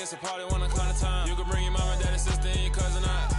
it's a party when I call the time. You can bring your mom and daddy, sister, and your cousin out.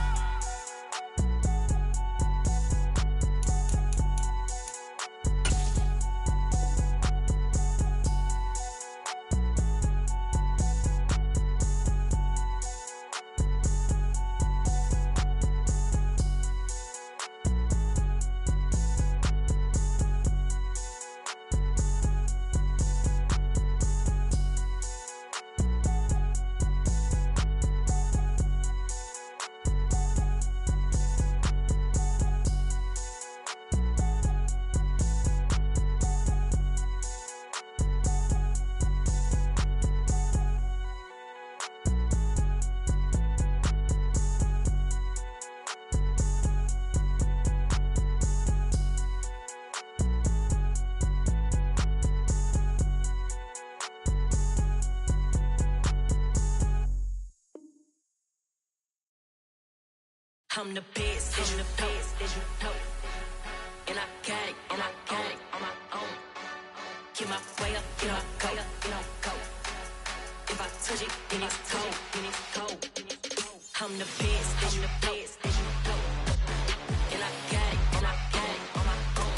I'm the best, I'm the best, as you know. And I got it, and I got it on my own. Get my way up, get my go, get on go. If I touch it, then it's cold, then it's cold. I'm the best, I'm the best, as you know. And I got it, and I got it on my own.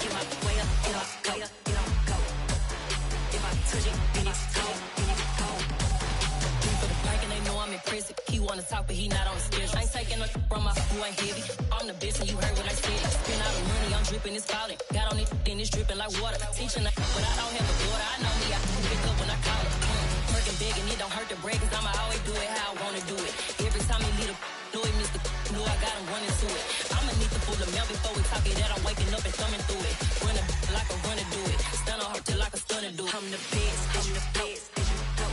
Get my way up, get my go, get on go. If I touch it, then it's cold, then it's cold. Three for the bank and they know I'm impressive. He wanna talk, but he not on the schedule. I ain't taking no from my who ain't heavy. I'm the bitch and you heard what I said. Spend all the money, I'm dripping, it's falling. Got on it, then it's dripping like water. Teaching but I don't have a daughter. I know me, I can pick up when I call it. Working big and it don't hurt to break, cause I'ma always do it how I wanna do it. Every time he lead a know he missed the know I got him running to it. I'ma need to pull the mail before we talk it that I'm waking up and thumbing through it. Running like a runner do it. Stun on her till like a stunner do it. I'm the best, I'm the best, as you know.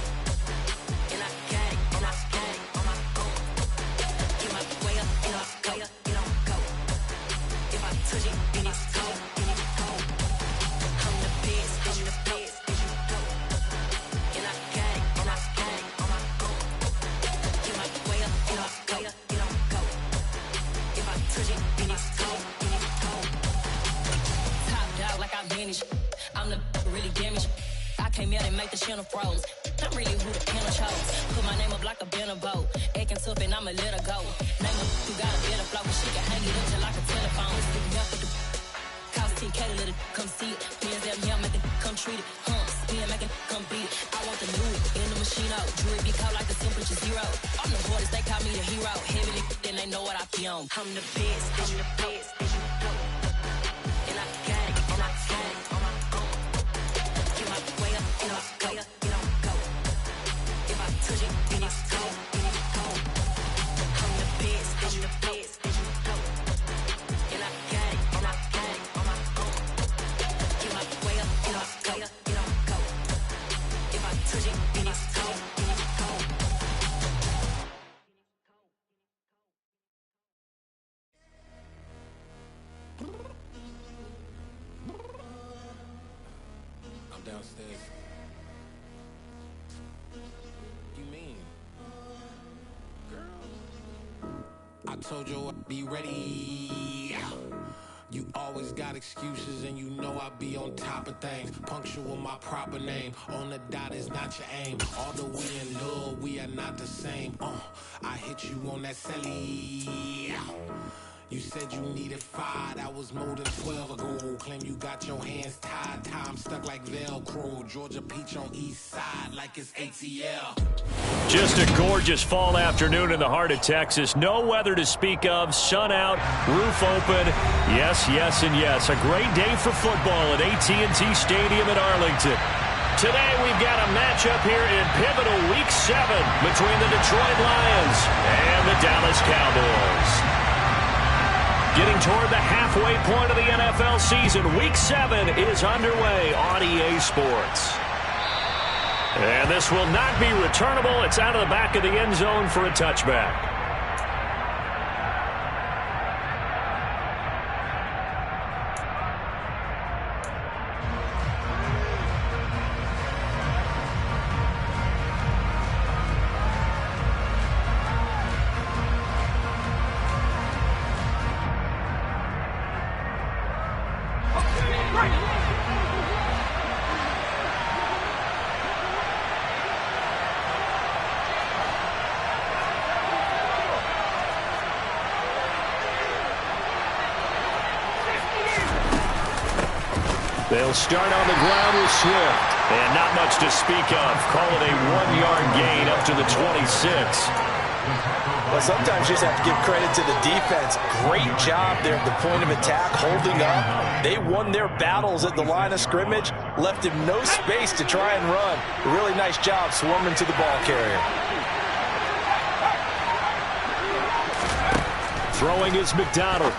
And I got it, and I got it on my own. Get my way up, and I go, get on go. If I touch it, then it's cold, then it's cold. I'm the best, I'm the best, as you know. And I got it, and I got it on my own. Get my way up, and I go, get on go. If I touch it, then it's cold, then it's cold. Top dog like I manage. I'm the really damaged. I came out and make the channel froze. I'm really who the piano chose. Put my name up like a banner boat. Acting tough and I'ma let her go. Name her who got a better flow, but she can hang it up just like a telephone. It's looking out for the cost 10K to let it come see it. Hands down here, make it come treat it. Spin, make it come beat it. I want the new in the machine out. Jewelry be caught like the temperature zero. I'm the hardest, they call me the hero. Heavily, then they know what I be on. I'm the best, I'm the best, as you know. And I got it, and I got it on my own. Get my way up, and I go, get on go. If I touch it, then it's cold, then it's cold. I'm the best, I'm the best, as you know. And I got it, and I got it on my own. Get my way up, and I go, get on go. If I touch it, then it's cold, then it's cold. I'm downstairs. You mean? Girl, I told you I'd be ready. You always got excuses and you know I be on top of things. Punctual my proper name. On the dot is not your aim. Although we in love, we are not the same. I hit you on that celly. You said you needed 5, that was more than 12 ago. Claim you got your hands tied, time stuck like Velcro. Georgia peach on east side like it's ATL. Just a gorgeous fall afternoon in the heart of Texas. No weather to speak of, sun out, roof open. Yes, yes, and yes. A great day for football at AT&T Stadium in Arlington. Today we've got a matchup here in pivotal Week 7 between the Detroit Lions and the Dallas Cowboys. Getting toward the halfway point of the NFL season, Week 7 is underway on EA Sports. And this will not be returnable. It's out of the back of the end zone for a touchback. They'll start on the ground with Swift. And not much to speak of. Call it a 1-yard gain up to the 26. Well, sometimes you just have to give credit to the defense. Great job there at the point of attack, holding up. They won their battles at the line of scrimmage, left him no space to try and run. A really nice job swarming to the ball carrier. Throwing is McDonald.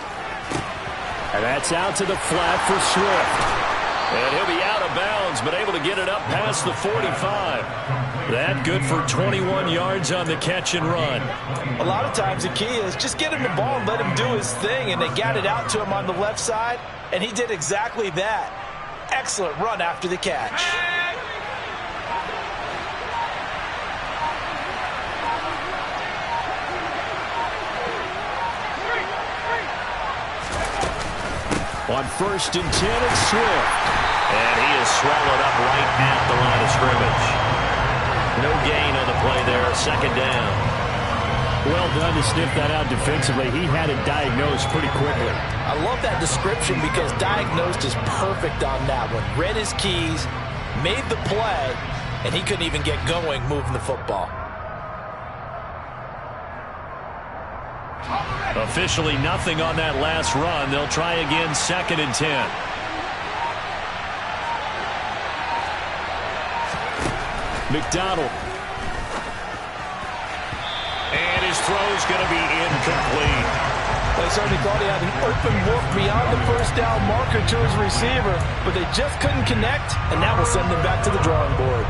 And that's out to the flat for Swift. And he'll be out of bounds, but able to get it up past the 45. That good for 21 yards on the catch and run. A lot of times the key is just get him the ball and let him do his thing, and they got it out to him on the left side, and he did exactly that. Excellent run after the catch. On 1st and 10, it's Swift. And he is swallowed up right at the line of scrimmage. No gain on the play there, 2nd down. Well done to sniff that out defensively. He had it diagnosed pretty quickly. I love that description because diagnosed is perfect on that one. Read his keys, made the play, and he couldn't even get going moving the football. Officially nothing on that last run. They'll try again, 2nd and 10. McDonald. And his throw's going to be incomplete. They certainly thought he had an open look beyond the 1st down marker to his receiver, but they just couldn't connect, and that will send them back to the drawing board.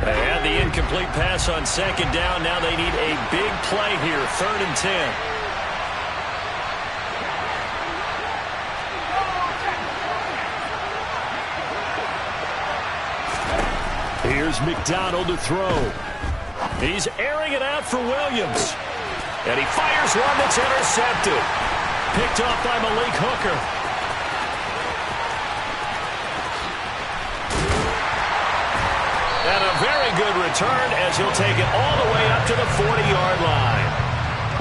They had the incomplete pass on 2nd down. Now they need a big play here, 3rd and 10. Here's McDonald to throw. He's airing it out for Williams. And he fires one that's intercepted. Picked off by Malik Hooker. And a very good return as he'll take it all the way up to the 40-yard line.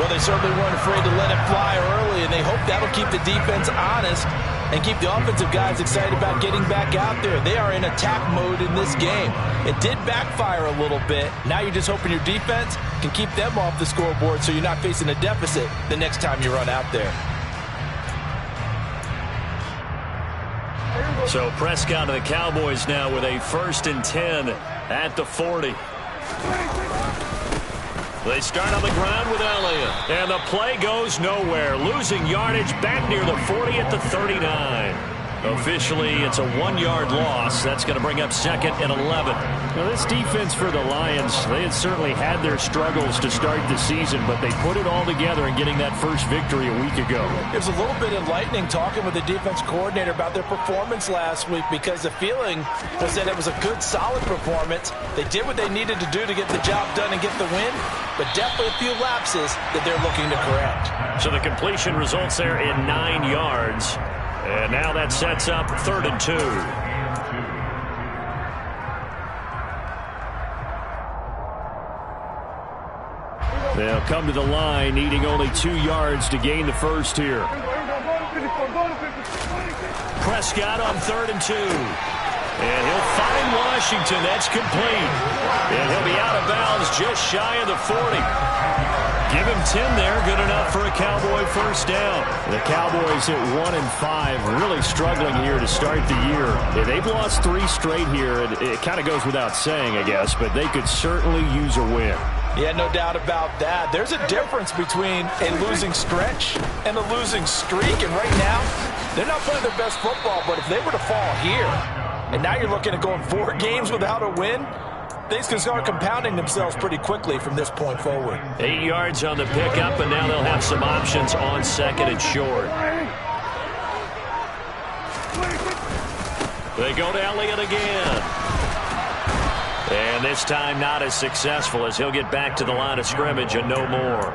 Well, they certainly weren't afraid to let it fly early, and they hope that'll keep the defense honest and keep the offensive guys excited about getting back out there. They are in attack mode in this game. It did backfire a little bit. Now you're just hoping your defense can keep them off the scoreboard so you're not facing a deficit the next time you run out there. So Prescott and the Cowboys now with a 1st and 10 at the 40. They start on the ground with Elliott. And the play goes nowhere. Losing yardage back near the 40 at the 39. Officially, it's a 1-yard loss. That's going to bring up 2nd and 11. Now, this defense for the Lions, they had certainly had their struggles to start the season, but they put it all together in getting that first victory a week ago. It was a little bit enlightening talking with the defense coordinator about their performance last week because the feeling was that it was a good, solid performance. They did what they needed to do to get the job done and get the win, but definitely a few lapses that they're looking to correct. So the completion results there in 9 yards. And now that sets up 3rd and 2. They'll come to the line, needing only 2 yards to gain the first here. Prescott on 3rd and 2. And he'll find Washington. That's complete. And he'll be out of bounds just shy of the 40. Give him 10 there. Good enough for a Cowboy 1st down. The Cowboys at 1-5, really struggling here to start the year. Yeah, they've lost 3 straight here. It kind of goes without saying, I guess, but they could certainly use a win. Yeah, no doubt about that. There's a difference between a losing stretch and a losing streak. And right now, they're not playing their best football, but if they were to fall here, and now you're looking at going 4 games without a win, things can start compounding themselves pretty quickly from this point forward. 8 yards on the pickup, and now they'll have some options on 2nd and short. They go to Elliott again. And this time not as successful as he'll get back to the line of scrimmage and no more.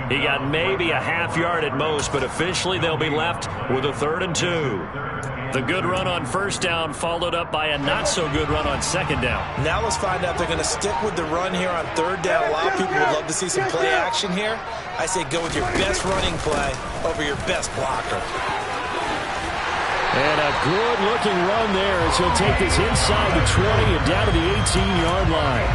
He got maybe a half yard at most, but officially they'll be left with a 3rd and 2. The good run on first down followed up by a not-so-good run on second down. Now let's find out if they're going to stick with the run here on 3rd down. A lot of people would love to see some play action here. I say go with your best running play over your best blocker. And a good-looking run there as he'll take this inside the 20 and down to the 18-yard line.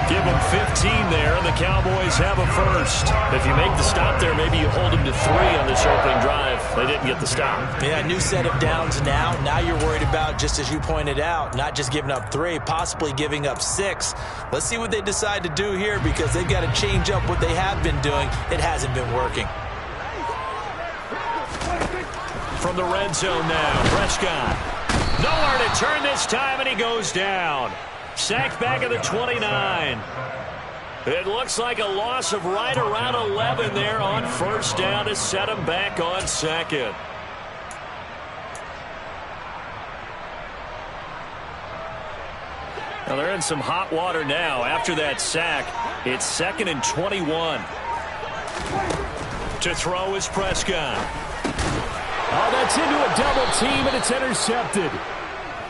Give them 15 there, and the Cowboys have a first. If you make the stop there, maybe you hold them to 3 on this opening drive. They didn't get the stop. Yeah, new set of downs now. Now you're worried about, just as you pointed out, not just giving up 3, possibly giving up 6. Let's see what they decide to do here because they've got to change up what they have been doing. It hasn't been working. From the red zone now, Prescott. Nowhere to turn this time, and he goes down. Sacked back at the 29. It looks like a loss of right around 11 there on first down to set him back on 2nd. Now they're in some hot water now. After that sack, it's 2nd and 21. To throw is Prescott. Oh, that's into a double team, and it's intercepted.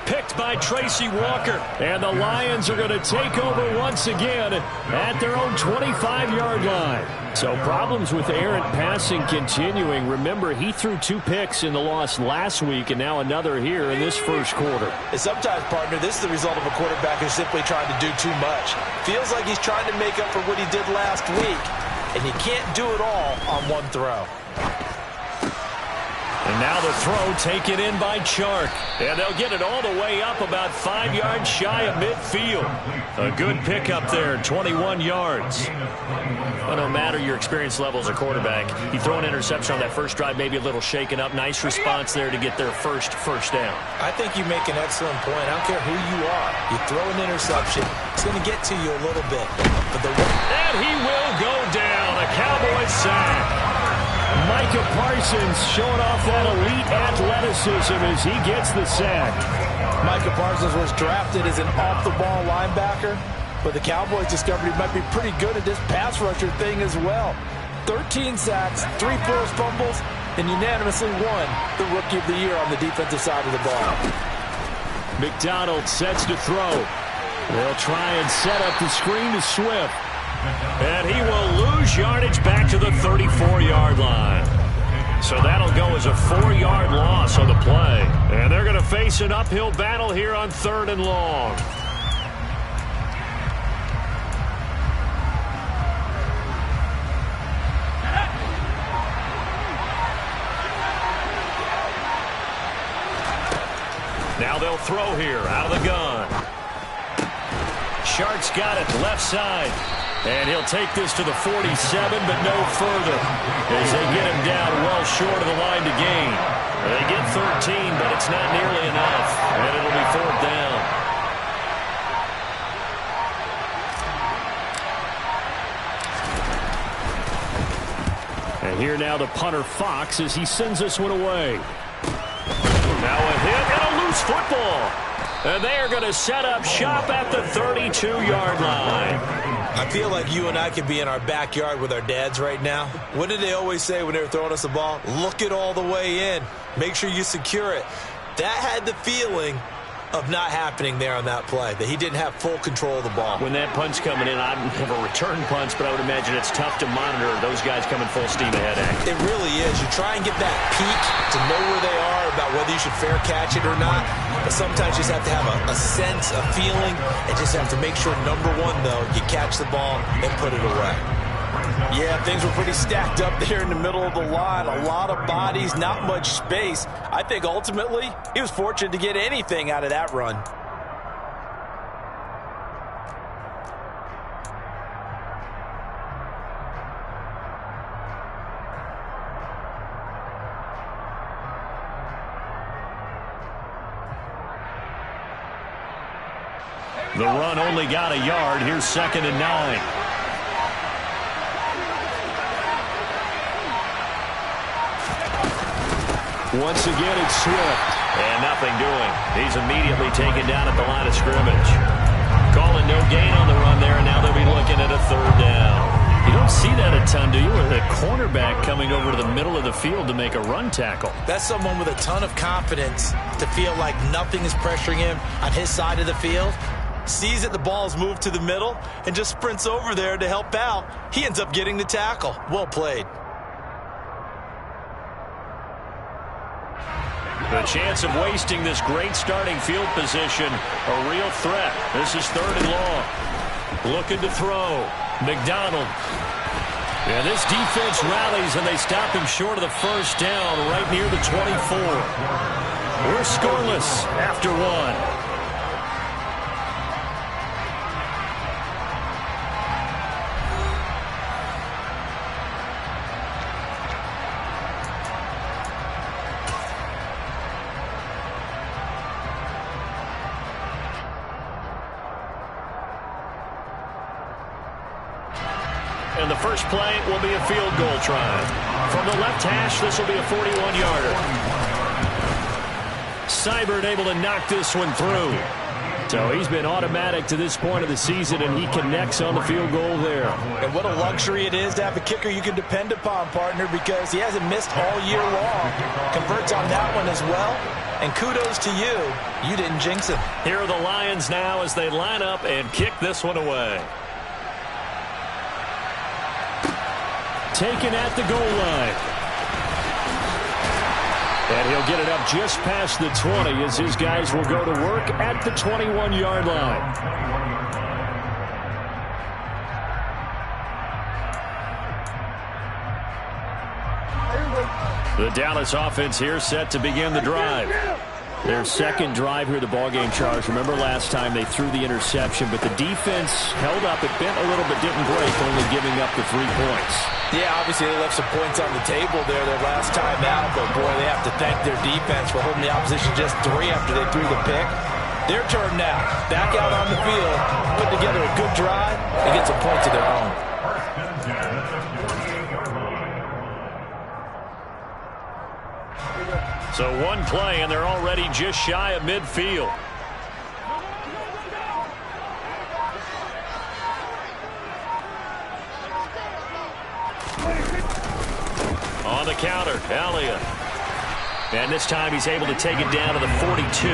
Picked by Tracy Walker. And the Lions are going to take over once again at their own 25-yard line. So problems with errant passing continuing. Remember, he threw 2 picks in the loss last week and now another here in this first quarter. And sometimes, partner, this is the result of a quarterback who's simply trying to do too much. Feels like he's trying to make up for what he did last week, and he can't do it all on one throw. And now the throw taken in by Chark. And they'll get it all the way up about 5 yards shy of midfield. A good pickup there, 21 yards. Well, no matter your experience level as a quarterback, you throw an interception on that first drive, maybe a little shaken up. Nice response there to get their first down. I think you make an excellent point. I don't care who you are. You throw an interception, it's going to get to you a little bit. And he will go down. A Cowboys sack. Micah Parsons showing off that elite athleticism as he gets the sack. Micah Parsons was drafted as an off-the-ball linebacker, but the Cowboys discovered he might be pretty good at this pass rusher thing as well. 13 sacks, 3 forced fumbles, and unanimously won the Rookie of the Year on the defensive side of the ball. McDonald sets to throw. They'll try and set up the screen to Swift. And he will lose yardage back to the 34-yard line. So that'll go as a 4-yard loss on the play. And they're going to face an uphill battle here on 3rd and long. Now they'll throw here out of the gun. Shark's got it left side. And he'll take this to the 47, but no further as they get him down well short of the line to gain. They get 13, but it's not nearly enough, and it'll be 4th down. And here now the punter Fox as he sends this one away. Now a hit and a loose football. And they are going to set up shop at the 32-yard line. I feel like you and I could be in our backyard with our dads right now. What did they always say when they were throwing us the ball? Look it all the way in. Make sure you secure it. That had the feeling of not happening there on that play, that he didn't have full control of the ball. When that punt's coming in, I have a return punch, but I would imagine it's tough to monitor those guys coming full steam ahead. It really is. You try and get that peek to know where they are, about whether you should fair catch it or not. But sometimes you just have to have a sense, a feeling, and just have to make sure, number one, though, you catch the ball and put it away. Yeah, things were pretty stacked up there in the middle of the line. A lot of bodies, not much space. I think ultimately he was fortunate to get anything out of that run. The run only got a yard. Here's 2nd and 9. Once again, it's Swift. And nothing doing. He's immediately taken down at the line of scrimmage. Calling no gain on the run there, and now they'll be looking at a 3rd down. You don't see that a ton, do you? The cornerback coming over to the middle of the field to make a run tackle. That's someone with a ton of confidence to feel like nothing is pressuring him on his side of the field. Sees that the ball's moved to the middle and just sprints over there to help out. He ends up getting the tackle. Well played. The chance of wasting this great starting field position, a real threat. This is 3rd and long. Looking to throw. McDonald. And this defense rallies, and they stop him short of the first down right near the 24. We're scoreless after 1. And the first play will be a field goal try. From the left hash, this will be a 41-yarder. Seibert able to knock this one through. So he's been automatic to this point of the season, and he connects on the field goal there. And what a luxury it is to have a kicker you can depend upon, partner, because he hasn't missed all year long. Converts on that one as well. And kudos to you. You didn't jinx him. Here are the Lions now as they line up and kick this one away. Taken at the goal line. And he'll get it up just past the 20 as his guys will go to work at the 21-yard line. The Dallas offense here set to begin the drive. Their second drive here, the ballgame charge. Remember last time they threw the interception, but the defense held up. It bent a little but didn't break, only giving up the 3 points. Yeah, obviously they left some points on the table there their last time out, but boy, they have to thank their defense for holding the opposition just 3 after they threw the pick. Their turn now. Back out on the field, put together a good drive, and get some points of their own. So one play, and they're already just shy of midfield. On the counter, Elliott. And this time he's able to take it down to the 42.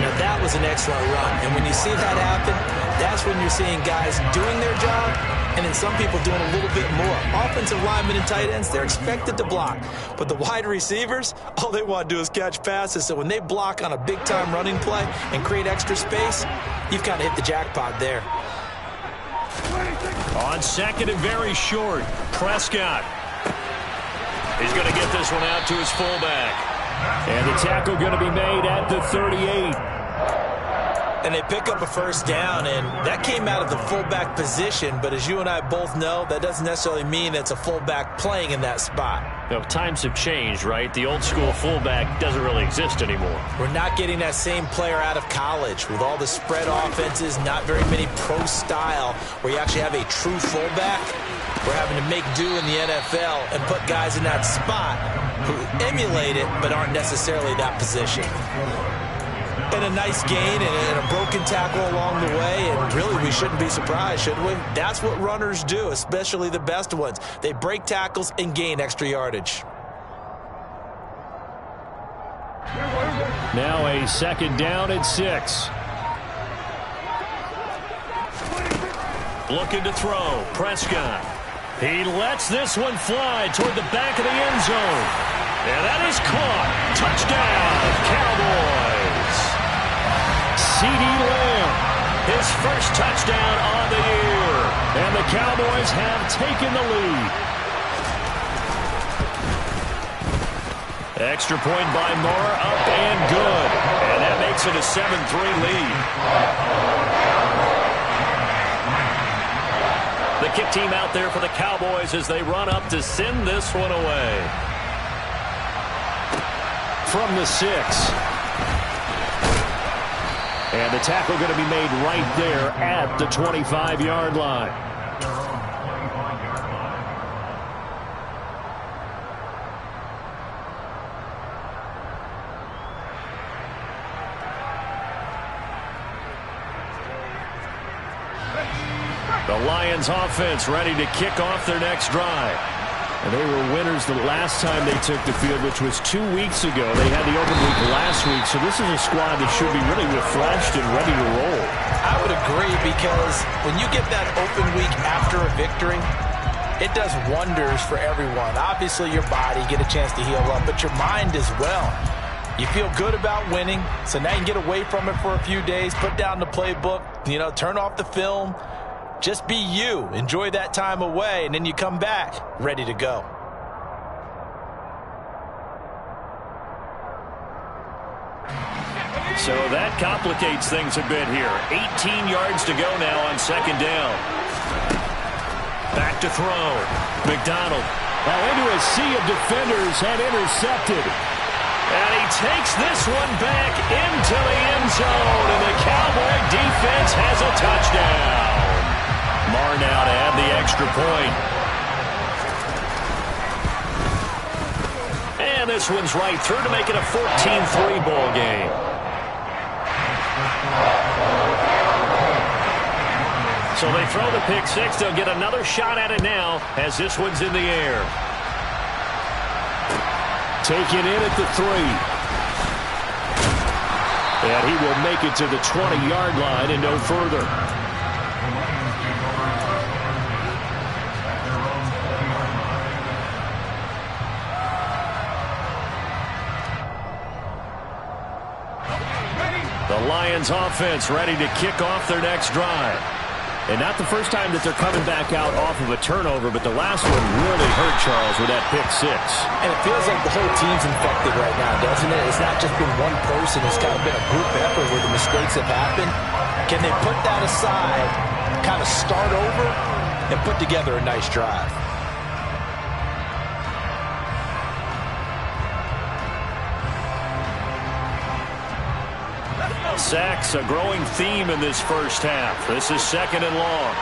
Now that was an excellent run. And when you see that happen, that's when you're seeing guys doing their job and then some people doing a little bit more. Offensive linemen and tight ends, they're expected to block. But the wide receivers, all they want to do is catch passes. So when they block on a big-time running play and create extra space, you've kind of hit the jackpot there. On second and very short, Prescott. He's going to get this one out to his fullback. And the tackle going to be made at the 38. And they pick up a first down, and that came out of the fullback position. But as you and I both know, that doesn't necessarily mean it's a fullback playing in that spot. You know, times have changed, right? The old school fullback doesn't really exist anymore. We're not getting that same player out of college. With all the spread offenses, not very many pro style, where you actually have a true fullback. We're having to make do in the NFL and put guys in that spot who emulate it but aren't necessarily that position. And a nice gain and a broken tackle along the way, and really we shouldn't be surprised, should we? That's what runners do, especially the best ones. They break tackles and gain extra yardage. Now a second down and 6. Looking to throw, Prescott. He lets this one fly toward the back of the end zone. And that is caught. Touchdown, Cowboys. C.D. Lamb, his first touchdown on the year. And the Cowboys have taken the lead. Extra point by Moore, up and good. And that makes it a 7-3 lead. The kick team out there for the Cowboys as they run up to send this one away. From the 6. And the tackle going to be made right there at the 25-yard line. The Lions offense ready to kick off their next drive. And they were winners the last time they took the field, which was 2 weeks ago. They had the open week last week, so this is a squad that should be really refreshed and ready to roll. I would agree, because when you get that open week after a victory, it does wonders for everyone. Obviously, your body, get a chance to heal up, but your mind as well. You feel good about winning, so now you can get away from it for a few days, put down the playbook, turn off the film. Just be you. Enjoy that time away, and then you come back ready to go. So that complicates things a bit here. 18 yards to go now on second down. Back to throw. McDonald. Now into a sea of defenders and intercepted. And he takes this one back into the end zone, and the Cowboy defense has a touchdown. Marr now to add the extra point. And this one's right through to make it a 14-3 ball game. So they throw the pick six. They'll get another shot at it now as this one's in the air. Taken in at the 3. And he will make it to the 20-yard line and no further. The Lions offense ready to kick off their next drive. And not the first time that they're coming back out off of a turnover, but the last one really hurt Charles with that pick six. And it feels like the whole team's infected right now, doesn't it? It's not just been one person. It's kind of been a group effort where the mistakes have happened. Can they put that aside, kind of start over, and put together a nice drive? Sacks, a growing theme in this first half. This is second and long.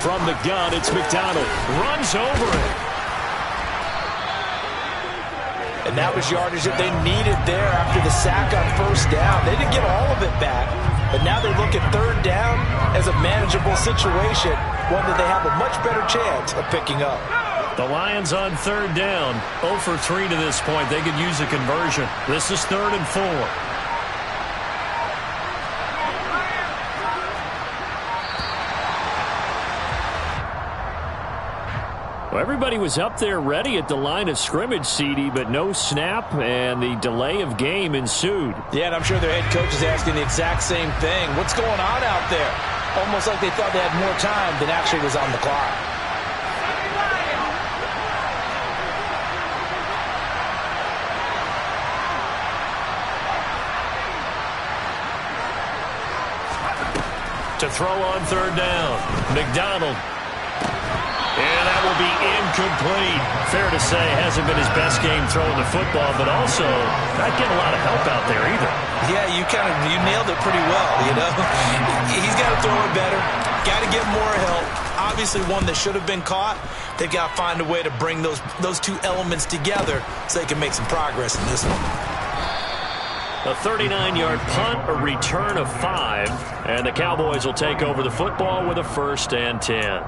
From the gun, it's McDonald. Runs over it. And that was yardage that they needed there after the sack on first down. They didn't get all of it back, but now they look at third down as a manageable situation, one that they have a much better chance of picking up. The Lions on third down, 0 for 3 to this point. They could use a conversion. This is 3rd and 4. Well, everybody was up there ready at the line of scrimmage, CD, but no snap, and the delay of game ensued. Yeah, and I'm sure their head coach is asking the exact same thing. What's going on out there? Almost like they thought they had more time than actually was on the clock. To throw on third down, McDonald. And that will be incomplete. Fair to say, hasn't been his best game throwing the football, but also not getting a lot of help out there either. Yeah, you nailed it pretty well, He's got to throw it better, got to get more help. Obviously one that should have been caught. They've got to find a way to bring those two elements together so they can make some progress in this one. A 39-yard punt, a return of 5, and the Cowboys will take over the football with a 1st and 10.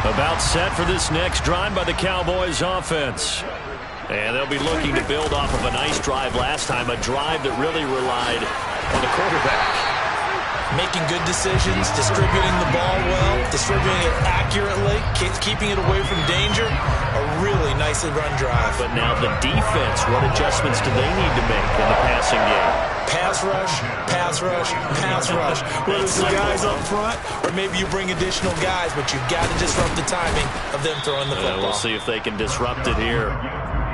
About set for this next drive by the Cowboys offense. And they'll be looking to build off of a nice drive last time, a drive that really relied on the quarterback. Making good decisions, distributing the ball well, distributing it accurately, keeping it away from danger. A really nicely run drive. But now the defense, what adjustments do they need to make in the passing game? Pass rush, pass rush, pass rush. Whether it's the guys up front or maybe you bring additional guys, but you've got to disrupt the timing of them throwing the football. We'll see if they can disrupt it here.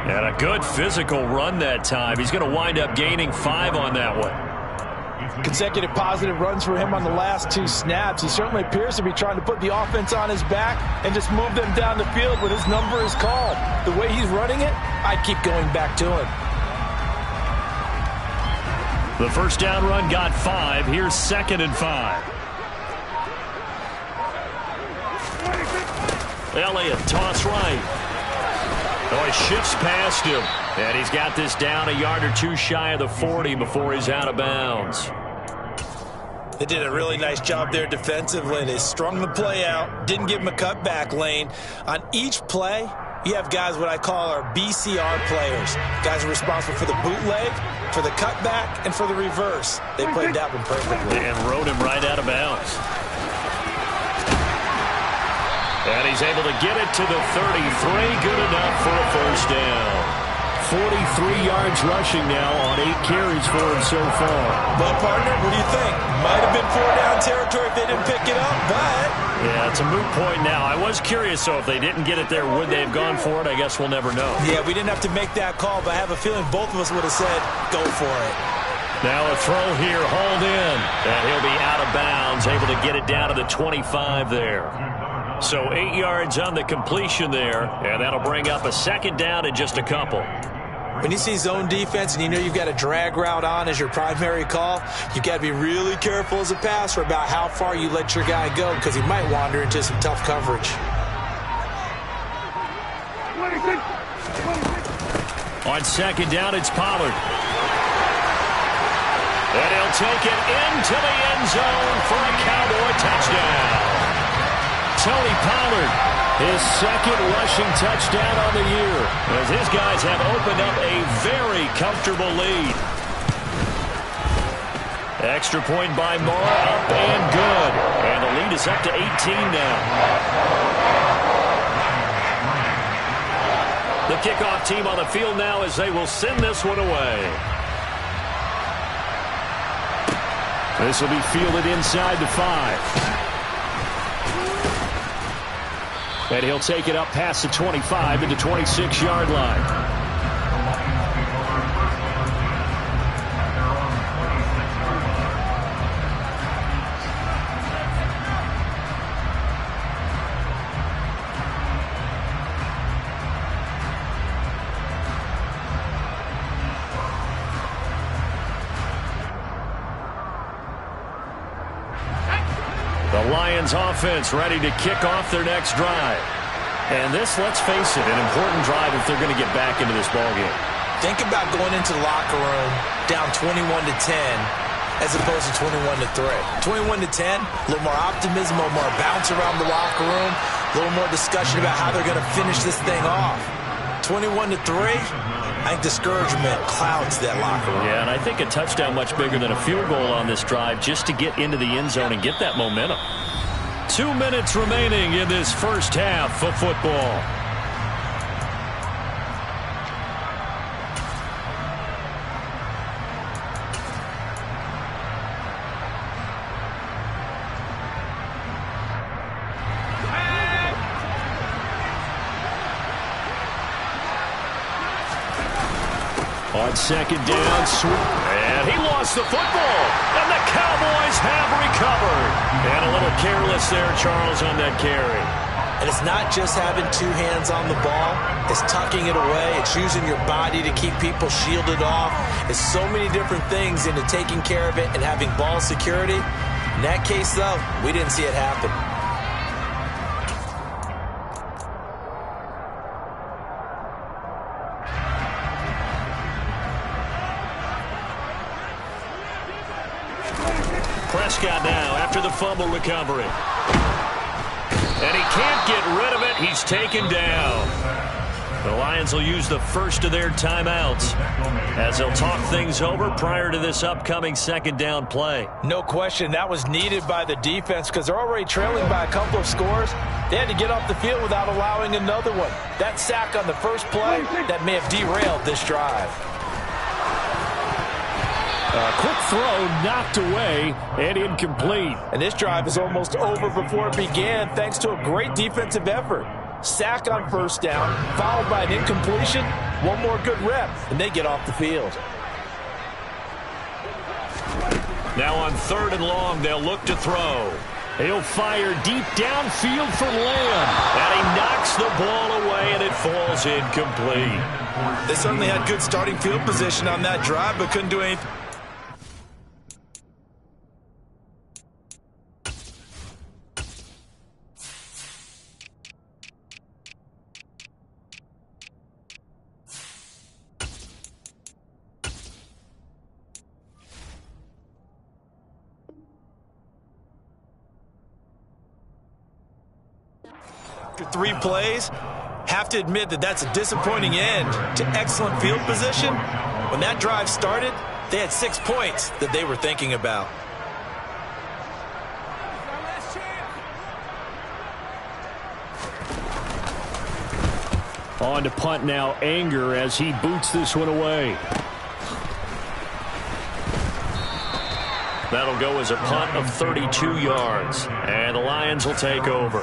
And a good physical run that time. He's going to wind up gaining 5 on that one. Consecutive positive runs for him on the last 2 snaps. He certainly appears to be trying to put the offense on his back and just move them down the field when his number is called. The way he's running it, I keep going back to him. The first down run got 5. Here's 2nd and 5. Elliott, toss right. Oh, he shifts past him. And he's got this down a yard or two shy of the 40 before he's out of bounds. They did a really nice job there defensively. They strung the play out, didn't give him a cutback lane. On each play, you have guys what I call our BCR players. Guys are responsible for the bootleg, for the cutback, and for the reverse. They played that one perfectly. And rode him right out of bounds. And he's able to get it to the 33. Good enough for a first down. 43 yards rushing now on 8 carries for him so far. Well, partner, what do you think? Might have been 4-down territory if they didn't pick it up, but... Yeah, it's a moot point now. I was curious, so if they didn't get it there, would they have gone for it? I guess we'll never know. Yeah, we didn't have to make that call, but I have a feeling both of us would have said, go for it. Now a throw here, hauled in. And he'll be out of bounds, able to get it down to the 25 there. So 8 yards on the completion there, and that'll bring up a 2nd down in just a couple. When you see zone defense and you know you've got a drag route on as your primary call, you've got to be really careful as a passer about how far you let your guy go because he might wander into some tough coverage. On 2nd down, it's Pollard. And he'll take it into the end zone for a Cowboy touchdown. Tony Pollard, his 2nd rushing touchdown on the year, as his guys have opened up a very comfortable lead. Extra point by Moore, up and good. And the lead is up to 18 now. The kickoff team on the field now as they will send this one away. This will be fielded inside the 5. And he'll take it up past the 25 into 26-yard line. The Lions offense ready to kick off their next drive. And this, let's face it, an important drive if they're going to get back into this ballgame. Think about going into the locker room down 21-10 as opposed to 21-3. 21-10, a little more optimism, a little more bounce around the locker room, a little more discussion about how they're going to finish this thing off. 21-3, I think discouragement clouds that locker room. Yeah, and I think a touchdown much bigger than a field goal on this drive just to get into the end zone and get that momentum. 2 minutes remaining in this first half of football. On 2nd down, and he lost the football, and the Cowboys have recovered. And a little careless there, Charles, on that carry. And it's not just having 2 hands on the ball. It's tucking it away. It's using your body to keep people shielded off. It's so many different things into taking care of it and having ball security. In that case, though, we didn't see it happen. Prescott now after the fumble recovery. And he can't get rid of it. He's taken down. The Lions will use the first of their timeouts as they'll talk things over prior to this upcoming 2nd down play. No question, that was needed by the defense because they're already trailing by a couple of scores. They had to get off the field without allowing another one. That sack on the first play, that may have derailed this drive. A quick throw knocked away and incomplete. And this drive is almost over before it began thanks to a great defensive effort. Sack on first down, followed by an incompletion. One more good rep, and they get off the field. Now on 3rd and long, they'll look to throw. He'll fire deep downfield for Lamb. And he knocks the ball away, and it falls incomplete. They certainly had good starting field position on that drive, but couldn't do anything. after 3 plays. Have to admit that that's a disappointing end to excellent field position. When that drive started, they had 6 points that they were thinking about. On to punt now, Anger, as he boots this one away. That'll go as a punt of 32 yards. And the Lions will take over.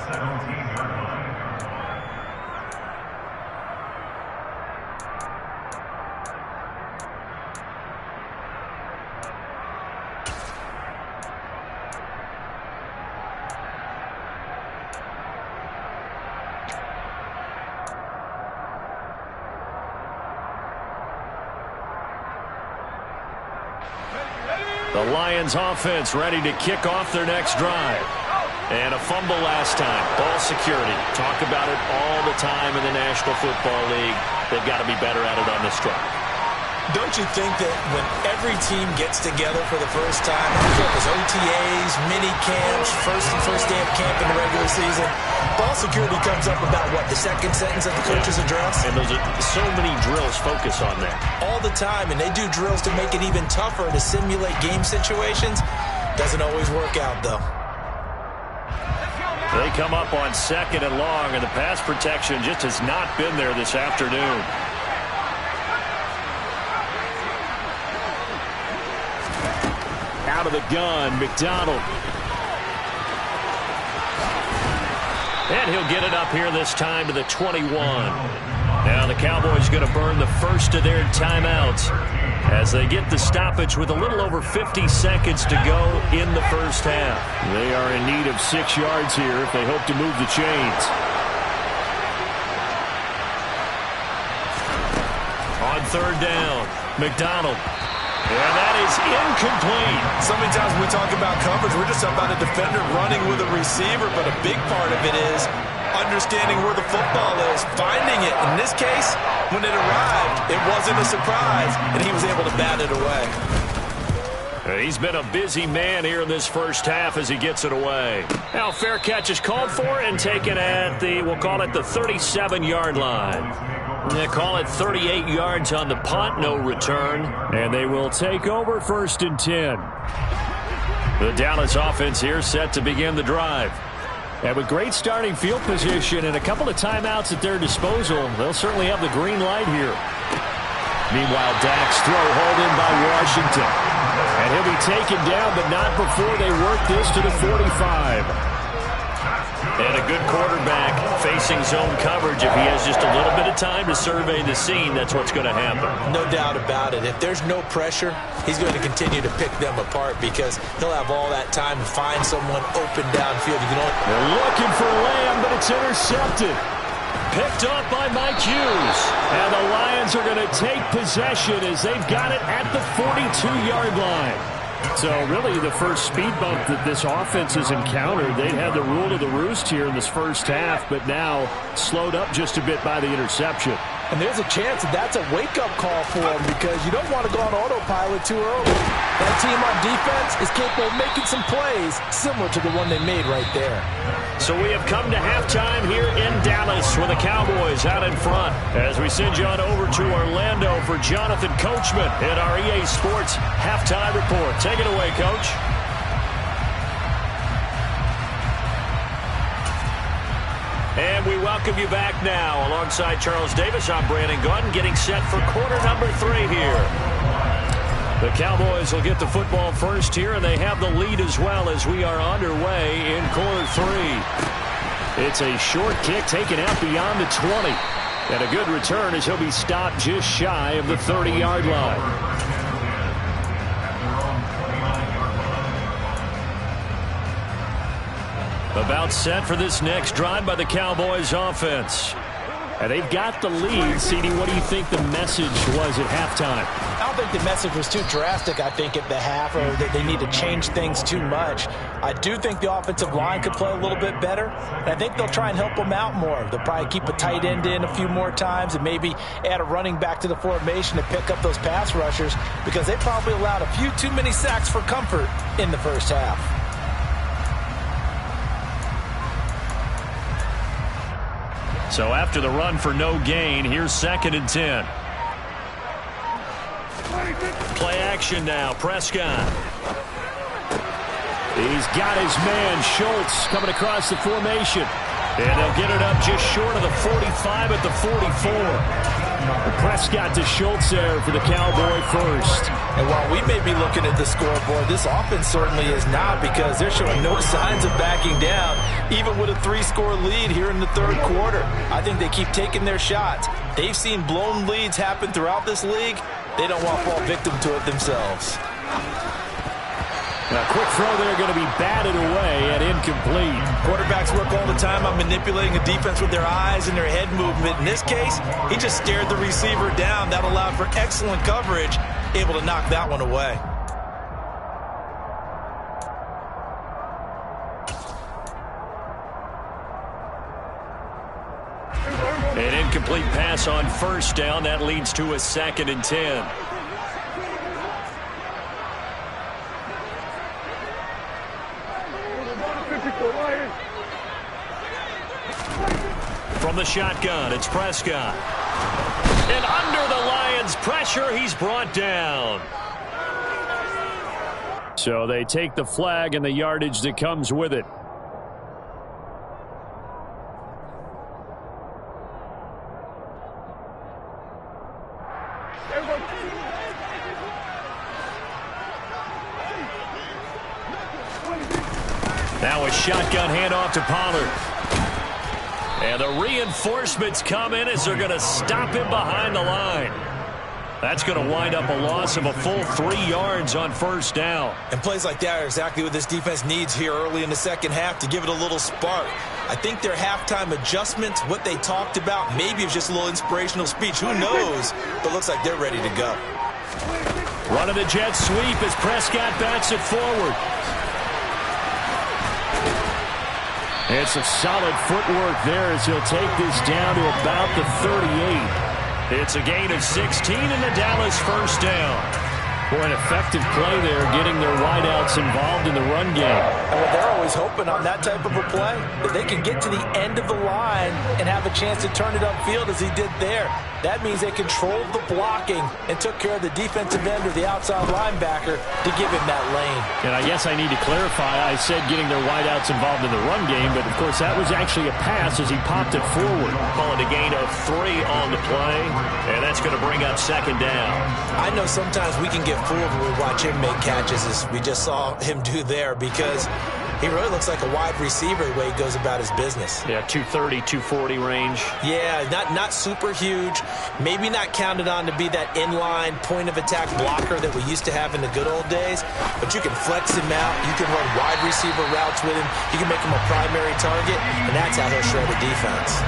The Lions offense ready to kick off their next drive. And a fumble last time. Ball security. Talk about it all the time in the National Football League. They've got to be better at it on this drive. Don't you think that when every team gets together for the first time, there's OTAs, mini camps, first day of camp in the regular season, ball security comes up about what, the second sentence of the coach's address? And those are so many drills focus on that. All the time, and they do drills to make it even tougher to simulate game situations. Doesn't always work out, though. They come up on 2nd and long, and the pass protection just has not been there this afternoon. Out of the gun, McDonald. And he'll get it up here this time to the 21. Now the Cowboys going to burn the first of their timeouts as they get the stoppage with a little over 50 seconds to go in the first half. They are in need of 6 yards here if they hope to move the chains. On 3rd down, McDonald. And that is incomplete. So many times when we talk about coverage, we're just talking about a defender running with a receiver, but a big part of it is understanding where the football is, finding it. In this case, when it arrived, it wasn't a surprise, and he was able to bat it away. He's been a busy man here in this first half as he gets it away. Now fair catch is called for and taken at the, we'll call it the 37-yard line. They call it 38 yards on the punt, no return. And they will take over 1st and 10. The Dallas offense here set to begin the drive. And with great starting field position and a couple of timeouts at their disposal, they'll certainly have the green light here. Meanwhile, Dak's throw hauled in by Washington. And he'll be taken down, but not before they work this to the 45. And a good quarterback facing zone coverage. If he has just a little bit of time to survey the scene, that's what's going to happen. No doubt about it. If there's no pressure, he's going to continue to pick them apart because he'll have all that time to find someone open downfield. They're looking for Lamb, but it's intercepted. Picked up by Mike Hughes. And the Lions are going to take possession as they've got it at the 42-yard line. So really the first speed bump that this offense has encountered, they had the rule of the roost here in this first half, but now slowed up just a bit by the interception. And there's a chance that that's a wake-up call for them because you don't want to go on autopilot too early. That team on defense is capable of making some plays similar to the one they made right there. So we have come to halftime here in Dallas with the Cowboys out in front as we send you on over to Orlando for Jonathan Coachman in our EA Sports Halftime Report. Take it away, Coach. And we welcome you back now. Alongside Charles Davis, I'm Brandon Gunn, getting set for quarter number 3 here. The Cowboys will get the football first here, and they have the lead as well as we are underway in quarter 3. It's a short kick taken out beyond the 20. And a good return as he'll be stopped just shy of the 30-yard line. About set for this next drive by the Cowboys offense. And they've got the lead. CD, what do you think the message was at halftime? I don't think the message was too drastic, I think, at the half, or that they need to change things too much. I do think the offensive line could play a little bit better, and I think they'll try and help them out more. They'll probably keep a tight end in a few more times and maybe add a running back to the formation to pick up those pass rushers because they probably allowed a few too many sacks for comfort in the first half. So after the run for no gain, here's 2nd and 10. Play action now, Prescott. He's got his man, Schultz, coming across the formation. And they'll get it up just short of the 45 at the 44. Prescott to Schultz there for the Cowboy first. And while we may be looking at the scoreboard, this offense certainly is not, because they're showing no signs of backing down, even with a 3-score lead here in the 3rd quarter. I think they keep taking their shots. They've seen blown leads happen throughout this league. They don't want to fall victim to it themselves. A quick throw there, going to be batted away and incomplete. Quarterbacks work all the time on manipulating a defense with their eyes and their head movement. In this case, he just stared the receiver down. That allowed for excellent coverage, able to knock that one away. An incomplete pass on 1st down. That leads to a 2nd and 10. From the shotgun, it's Prescott. And under the Lions' pressure, he's brought down. So they take the flag and the yardage that comes with it. Now a shotgun handoff to Pollard. And the reinforcements come in as they're going to stop him behind the line. That's going to wind up a loss of a full 3 yards on 1st down. And plays like that are exactly what this defense needs here early in the 2nd half to give it a little spark. I think their halftime adjustments, what they talked about, maybe it's just a little inspirational speech. Who knows? But looks like they're ready to go. Running the jet sweep as Prescott bats it forward. It's a solid footwork there as he'll take this down to about the 38. It's a gain of 16 in the Dallas 1st down. For an effective play there, getting their wideouts involved in the run game. And what they're always hoping on that type of a play, that they can get to the end of the line and have a chance to turn it upfield as he did there. That means they controlled the blocking and took care of the defensive end or the outside linebacker to give him that lane. And I guess I need to clarify, I said getting their wideouts involved in the run game, but of course that was actually a pass as he popped it forward. Call it a gain of 3 on the play, and that's going to bring up 2nd down. I know sometimes we can get fooled when we watch him make catches, as we just saw him do there, because he really looks like a wide receiver the way he goes about his business. Yeah, 230, 240 range. Yeah, not super huge. Maybe not counted on to be that inline point-of-attack blocker that we used to have in the good old days. But you can flex him out. You can run wide receiver routes with him. You can make him a primary target, and that's how he'll shred a defense.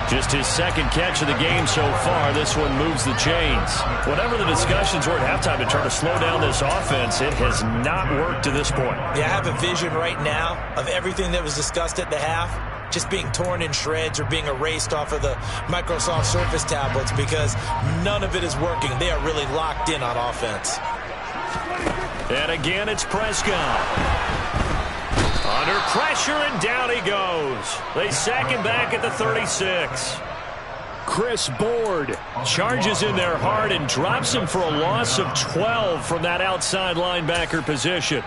Just his 2nd catch of the game so far. This one moves the chains. Whatever the discussions were at halftime to try to slow down this offense, it has not worked to this point. Yeah, I have a vision right now of everything that was discussed at the half just being torn in shreds or being erased off of the Microsoft Surface tablets, because none of it is working. They are really locked in on offense. And again, it's Prescott. Under pressure, and down he goes. They sack him back at the 36. Chris Board charges in there hard and drops him for a loss of 12 from that outside linebacker position.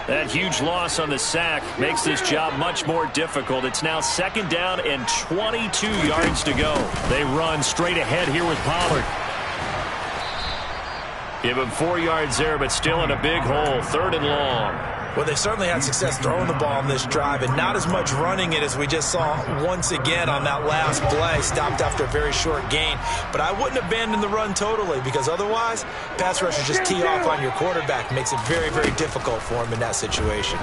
That huge loss on the sack makes this job much more difficult. It's now 2nd down and 22 yards to go. They run straight ahead here with Pollard. Give him 4 yards there, but still in a big hole. 3rd and long. Well, they certainly had success throwing the ball on this drive, and not as much running it as we just saw once again on that last play. Stopped after a very short gain. But I wouldn't abandon the run totally, because otherwise, pass rushers just tee off on your quarterback. Makes it very, very difficult for him in that situation.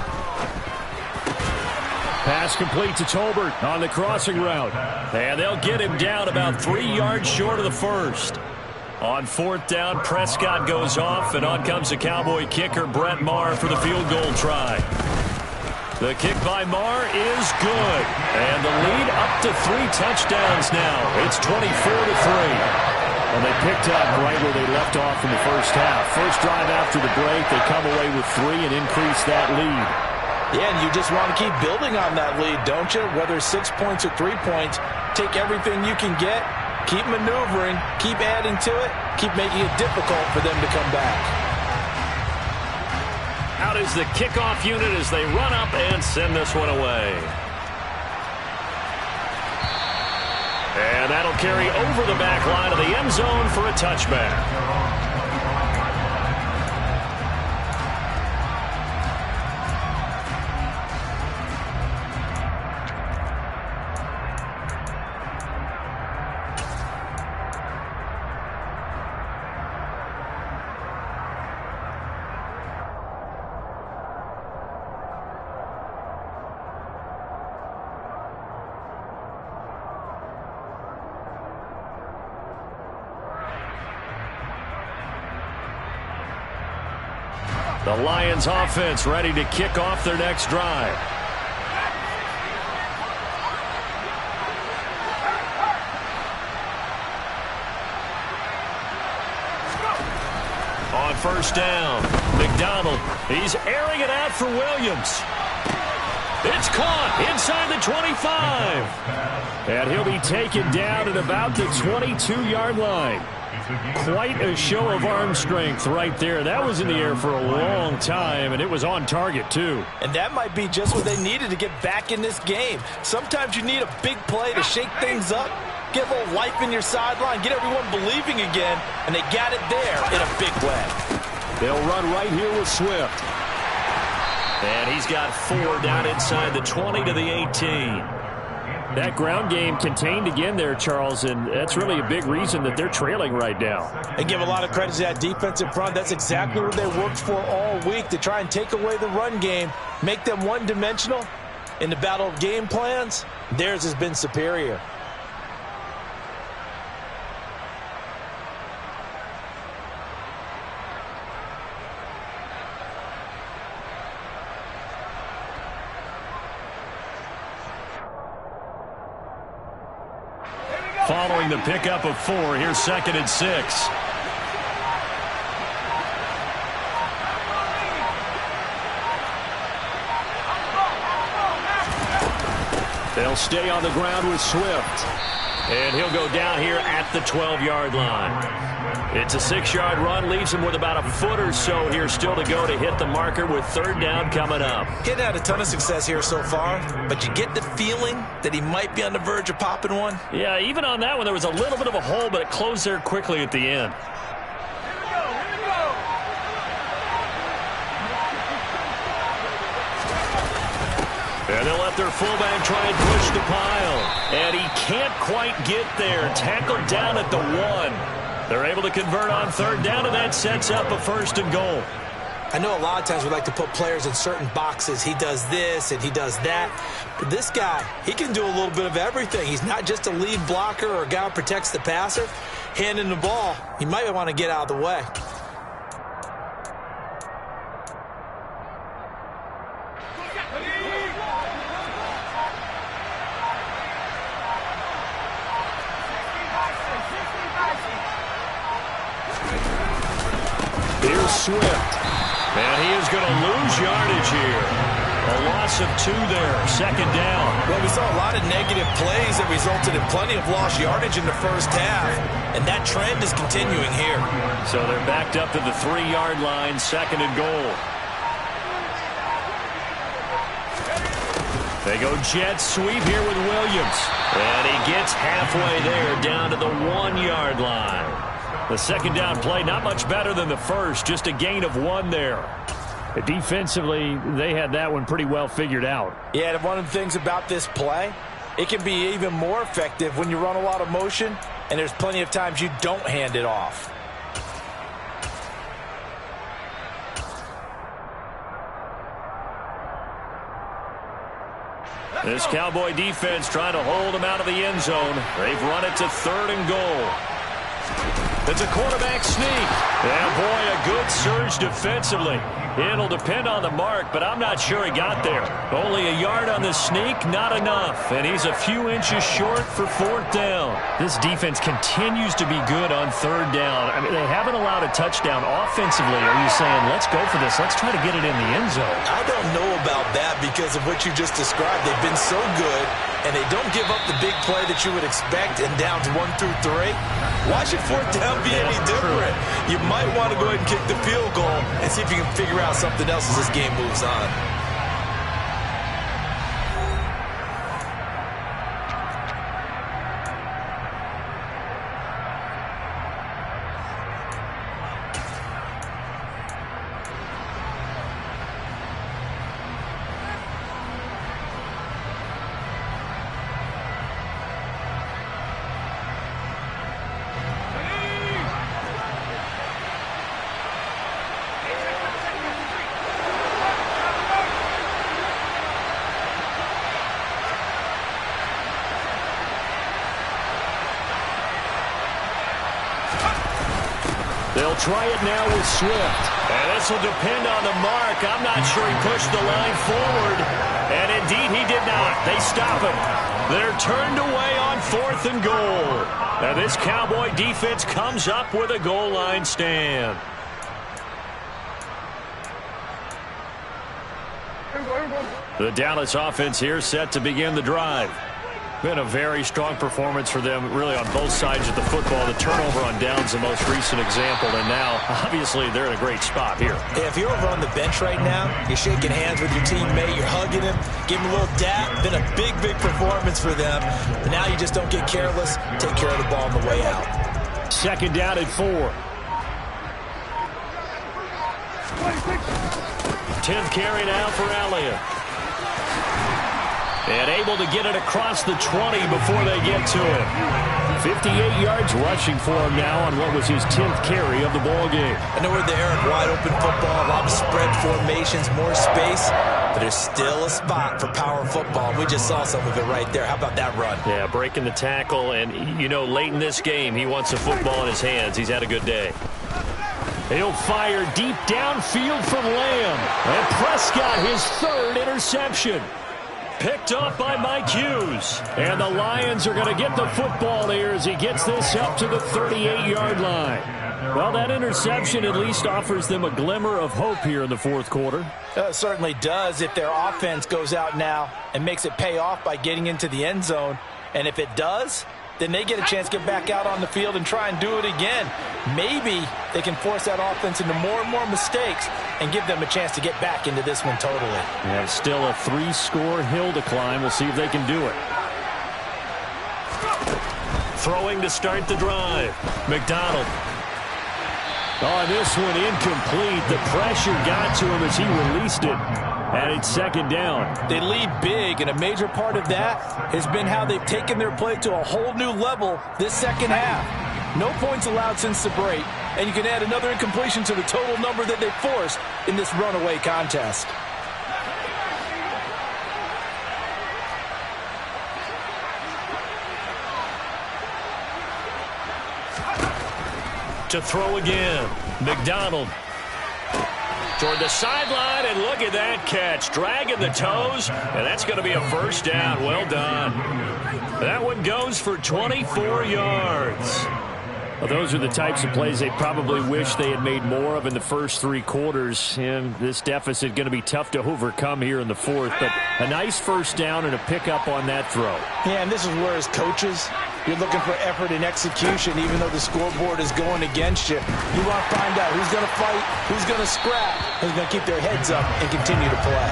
Pass complete to Tolbert on the crossing route. And they'll get him down about 3 yards short of the 1st. On 4th down, Prescott goes off, and on comes the Cowboy kicker, Brett Maher, for the field goal try. The kick by Maher is good. And the lead up to 3 touchdowns now. It's 24-3. Well, they picked up right where they left off in the first half. First drive after the break, they come away with 3 and increase that lead. Yeah, and you just want to keep building on that lead, don't you? Whether 6 points or 3 points, take everything you can get, keep maneuvering, keep adding to it, keep making it difficult for them to come back. Out is the kickoff unit as they run up and send this one away. And that'll carry over the back line of the end zone for a touchback. The Lions offense ready to kick off their next drive. On first down, McDonald, he's airing it out for Williams. It's caught inside the 25. And he'll be taken down at about the 22-yard line. Quite a show of arm strength right there. That was in the air for a long time, and it was on target, too. And that might be just what they needed to get back in this game. Sometimes you need a big play to shake things up, get a little life in your sideline, get everyone believing again, and they got it there in a big way. They'll run right here with Swift. And he's got 4 down inside the 20 to the 18. That ground game contained again there, Charles, and that's really a big reason that they're trailing right now. They give a lot of credit to that defensive front. That's exactly what they worked for all week, to try and take away the run game, make them one-dimensional. In the battle of game plans, theirs has been superior. Following the pickup of 4, here's 2nd and 6. They'll stay on the ground with Swift. And he'll go down here at the 12-yard line. It's a 6-yard run, leaves him with about a foot or so here still to go to hit the marker with 3rd down coming up. He's had a ton of success here so far, but you get the feeling that he might be on the verge of popping one. Yeah, even on that one, there was a little bit of a hole, but it closed there quickly at the end. And they'll let their fullback try and push the pile. And he can't quite get there. Tackled down at the 1. They're able to convert on 3rd down, and that sets up a 1st and goal. I know a lot of times we like to put players in certain boxes. He does this and he does that. But this guy, he can do a little bit of everything. He's not just a lead blocker or a guy who protects the passer. Handing the ball, he might want to get out of the way. Here's Swift. And he is going to lose yardage here. A loss of 2 there, 2nd down. Well, we saw a lot of negative plays that resulted in plenty of lost yardage in the first half, and that trend is continuing here. So they're backed up to the 3-yard line, 2nd and goal. They go jet sweep here with Williams. And he gets halfway there down to the 1-yard line. The 2nd down play, not much better than the first, just a gain of 1 there. Defensively, they had that one pretty well figured out. Yeah, and one of the things about this play, it can be even more effective when you run a lot of motion, and there's plenty of times you don't hand it off. This Cowboy defense trying to hold him out of the end zone. They've run it to 3rd and goal. It's a quarterback sneak. And boy, a good surge defensively. It'll depend on the mark, but I'm not sure he got there. Only a yard on the sneak, not enough. And he's a few inches short for 4th down. This defense continues to be good on 3rd down. I mean, they haven't allowed a touchdown offensively. Are you saying, let's go for this, let's try to get it in the end zone? I don't know about that because of what you just described. They've been so good, and they don't give up the big play that you would expect in downs 1 through 3. Why should 4th down be any different? You might want to go ahead and kick the field goal and see if you can figure out something else as this game moves on. They'll try it now with Swift. And this will depend on the mark. I'm not sure he pushed the line forward. And indeed he did not. They stop him. They're turned away on 4th and goal. Now this Cowboy defense comes up with a goal line stand. The Dallas offense here set to begin the drive. Been a very strong performance for them, really, on both sides of the football. The turnover on downs, the most recent example, and now, obviously, they're in a great spot here. Yeah, if you're over on the bench right now, you're shaking hands with your teammate, you're hugging him, give him a little dap. Been a big, big performance for them. But now you just don't get careless. Take care of the ball on the way out. 2nd down and 4. 10th carry now for Elliott. And able to get it across the 20 before they get to him. 58 yards rushing for him now on what was his 10th carry of the ball game. I know we're the Eric wide open football, a lot of spread formations, more space, but there's still a spot for power football. We just saw some of it right there. How about that run? Yeah, breaking the tackle, and, you know, late in this game, he wants the football in his hands. He's had a good day. He'll fire deep downfield from Lamb. And Prescott, his 3rd interception. Picked off by Mike Hughes. And the Lions are going to get the football here as he gets this up to the 38-yard line. Well, that interception at least offers them a glimmer of hope here in the 4th quarter. It certainly does if their offense goes out now and makes it pay off by getting into the end zone. And if it does, then they get a chance to get back out on the field and try and do it again. Maybe they can force that offense into more and more mistakes and give them a chance to get back into this one totally. Yeah, still a 3-score hill to climb. We'll see if they can do it. Throwing to start the drive. McDonald. Oh, this one incomplete. The pressure got to him as he released it. And it's 2nd down. They lead big, and a major part of that has been how they've taken their play to a whole new level this 2nd half. No points allowed since the break, and you can add another incompletion to the total number that they forced in this runaway contest. To throw again. McDonald. Toward the sideline, and look at that catch. Dragging the toes, and that's going to be a 1st down. Well done. That one goes for 24 yards. Well, those are the types of plays they probably wish they had made more of in the first 3 quarters. And this deficit going to be tough to overcome here in the 4th. But a nice 1st down and a pickup on that throw. Yeah, and this is where, as coaches, you're looking for effort and execution, even though the scoreboard is going against you. You want to find out who's going to fight, who's going to scrap, who's going to keep their heads up and continue to play.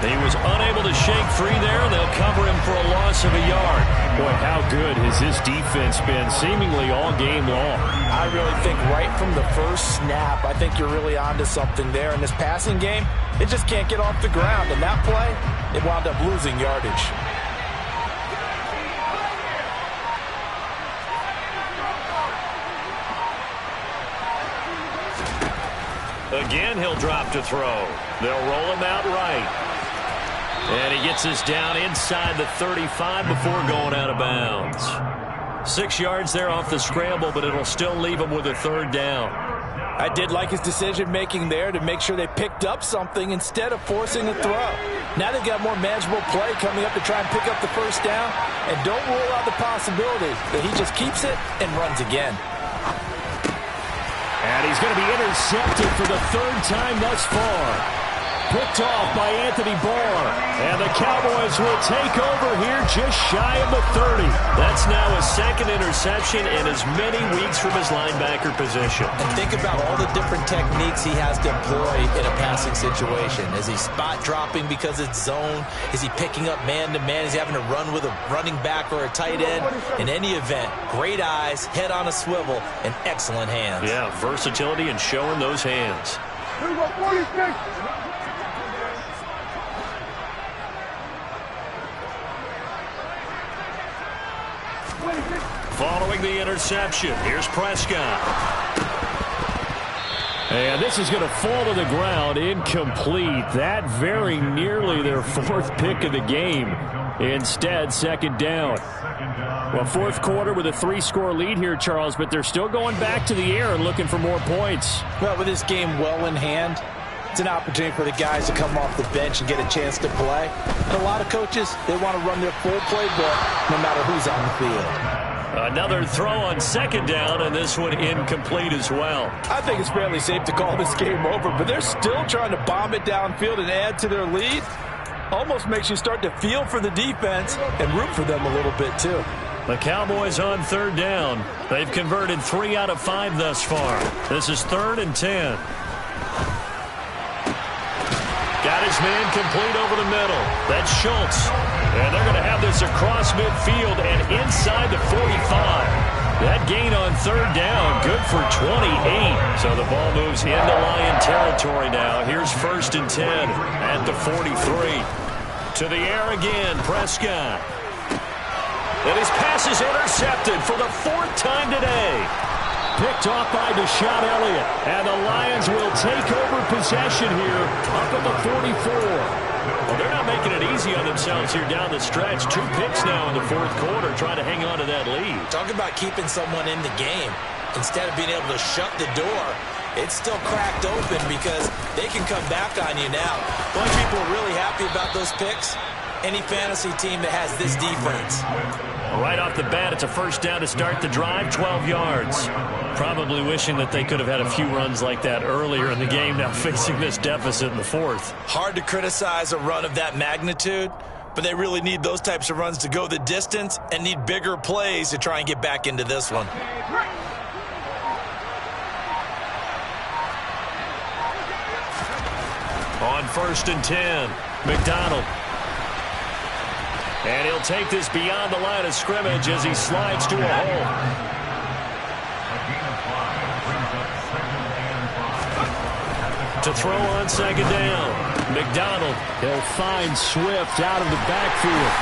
He was unable to shake free there. They'll cover him for a loss of a yard. Boy, how good has his defense been seemingly all game long. I really think right from the first snap, I think you're really onto something there. In this passing game, it just can't get off the ground. And that play, it wound up losing yardage. Again, he'll drop to throw. They'll roll him out right. And he gets this down inside the 35 before going out of bounds. 6 yards there off the scramble, but it'll still leave him with a 3rd down. I did like his decision-making there to make sure they picked up something instead of forcing a throw. Now they've got more manageable play coming up to try and pick up the first down, and don't rule out the possibility that he just keeps it and runs again. And he's going to be intercepted for the third time thus far. Picked off by Anthony Barr. And the Cowboys will take over here just shy of the 30. That's now his second interception in as many weeks from his linebacker position. And think about all the different techniques he has to employ in a passing situation. Is he spot dropping because it's zone? Is he picking up man-to-man? Is he having to run with a running back or a tight end? In any event, great eyes, head on a swivel, and excellent hands. Yeah, versatility and showing those hands. Following the interception, here's Prescott. And this is going to fall to the ground, incomplete. That very nearly their fourth pick of the game. Instead, second down. Well, fourth quarter with a 3-score lead here, Charles, but they're still going back to the air and looking for more points. Well, with this game well in hand, it's an opportunity for the guys to come off the bench and get a chance to play. And a lot of coaches, they want to run their full playbook no matter who's on the field. Another throw on second down, and this one incomplete as well. I think it's fairly safe to call this game over, but they're still trying to bomb it downfield and add to their lead. Almost makes you start to feel for the defense and root for them a little bit, too. The Cowboys on third down. They've converted 3 out of 5 thus far. This is 3rd and 10. Got his man complete over the middle. That's Schultz. And they're going to have this across midfield and inside the 45. That gain on third down, good for 28. So the ball moves into Lion territory now. Here's 1st and 10 at the 43. To the air again, Prescott. And his pass is intercepted for the 4th time today. Picked off by Deshaun Elliott. And the Lions will take over possession here up at the 44. Well, they're not making it easy on themselves here down the stretch. 2 picks now in the 4th quarter, trying to hang on to that lead. Talk about keeping someone in the game. Instead of being able to shut the door, it's still cracked open because they can come back on you now. Bunch of people are really happy about those picks. Any fantasy team that has this defense. Right off the bat, it's a first down to start the drive, 12 yards. Probably wishing that they could have had a few runs like that earlier in the game, now facing this deficit in the 4th. Hard to criticize a run of that magnitude, but they really need those types of runs to go the distance and need bigger plays to try and get back into this one. On 1st and 10, McDonald. And he'll take this beyond the line of scrimmage as he slides to a hole. To throw on second down, McDonald. He'll find Swift out of the backfield.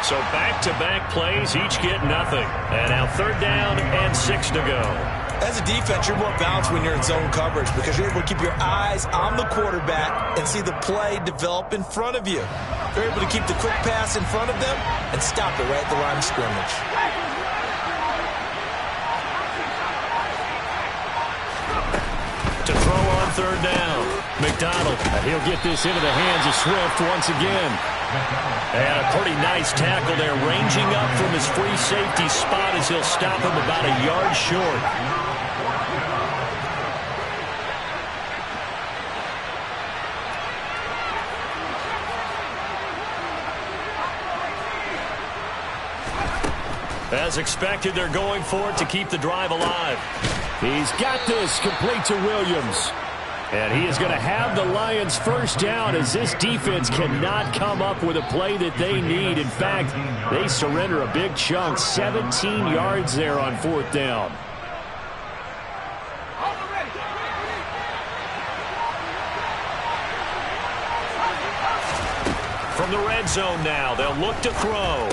So back-to-back plays, each get nothing. And now 3rd down and 6 to go. As a defense, you're more balanced when you're in zone coverage because you're able to keep your eyes on the quarterback and see the play develop in front of you. You're able to keep the quick pass in front of them and stop it right at the line of scrimmage. To throw on 3rd down, McDonald. He'll get this into the hands of Swift once again. And a pretty nice tackle there, ranging up from his free safety spot as he'll stop him about a yard short. As expected, they're going for it to keep the drive alive. He's got this complete to Williams. And he is going to have the Lions first down as this defense cannot come up with a play that they need. In fact, they surrender a big chunk, 17 yards there on 4th down. From the red zone now, they'll look to throw.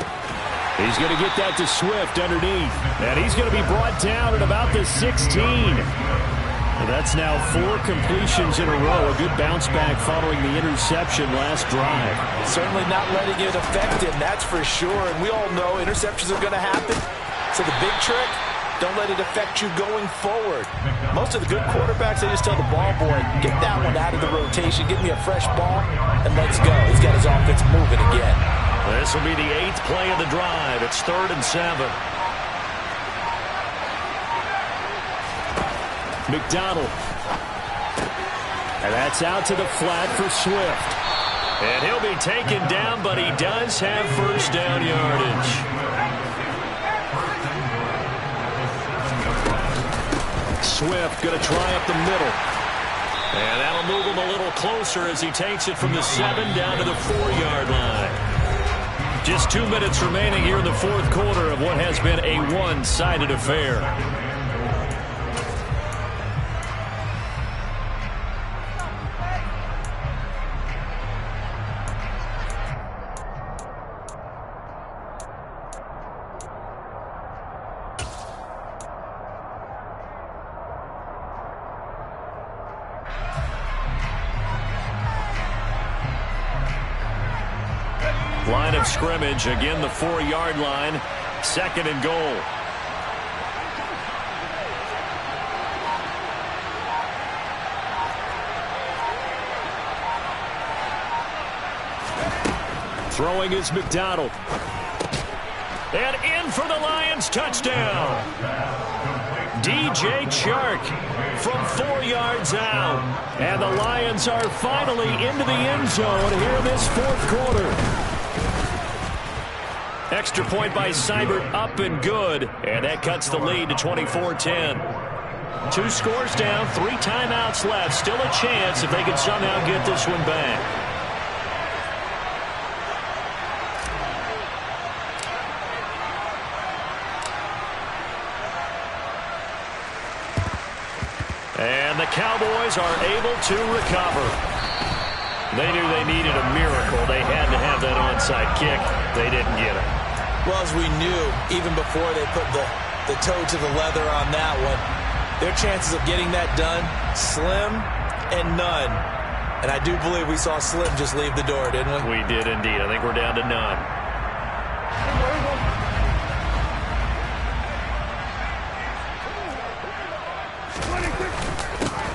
He's going to get that to Swift underneath. And he's going to be brought down at about the 16. That's now 4 completions in a row. A good bounce back following the interception last drive. Certainly not letting it affect him, that's for sure. And we all know interceptions are going to happen. So the big trick, Don't let it affect you going forward. Most of the good quarterbacks, they just tell the ball boy, get that one out of the rotation, give me a fresh ball, and let's go. He's got his offense moving again. This will be the 8th play of the drive. It's 3rd and 7. McDonald. And that's out to the flat for Swift. And he'll be taken down, but he does have first down yardage. Swift going to try up the middle. And that'll move him a little closer as he takes it from the 7 down to the 4-yard line. Just 2 minutes remaining here in the 4th quarter of what has been a one-sided affair. Line of scrimmage, again the 4-yard line, 2nd and goal. Throwing is McDonald. And in for the Lions, touchdown. DJ Chark from 4 yards out. And the Lions are finally into the end zone here in this 4th quarter. Extra point by Seibert, up and good. And that cuts the lead to 24-10. 2 scores down, 3 timeouts left. Still a chance if they can somehow get this one back. And the Cowboys are able to recover. They knew they needed a miracle. They had to have that onside kick. They didn't get it. Well, as we knew, even before they put the toe to the leather on that one, their chances of getting that done, slim and none. And I do believe we saw Slim just leave the door, didn't we? We did indeed. I think we're down to none.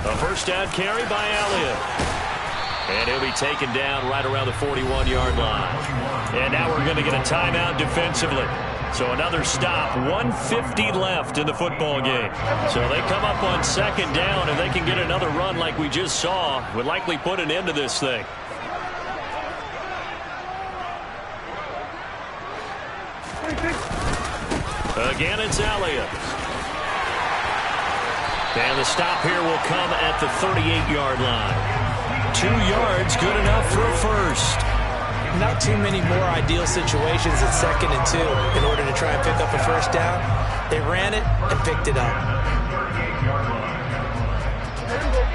A first down carry by Elliott. And he'll be taken down right around the 41-yard line. And now we're going to get a timeout defensively. So another stop, 1:50 left in the football game. So they come up on 2nd down, and they can get another run like we just saw. Would likely put an end to this thing. Again, it's Elliott. And the stop here will come at the 38-yard line. 2 yards, good enough for a first. Not too many more ideal situations at 2nd and 2 in order to try and pick up a first down. They ran it and picked it up.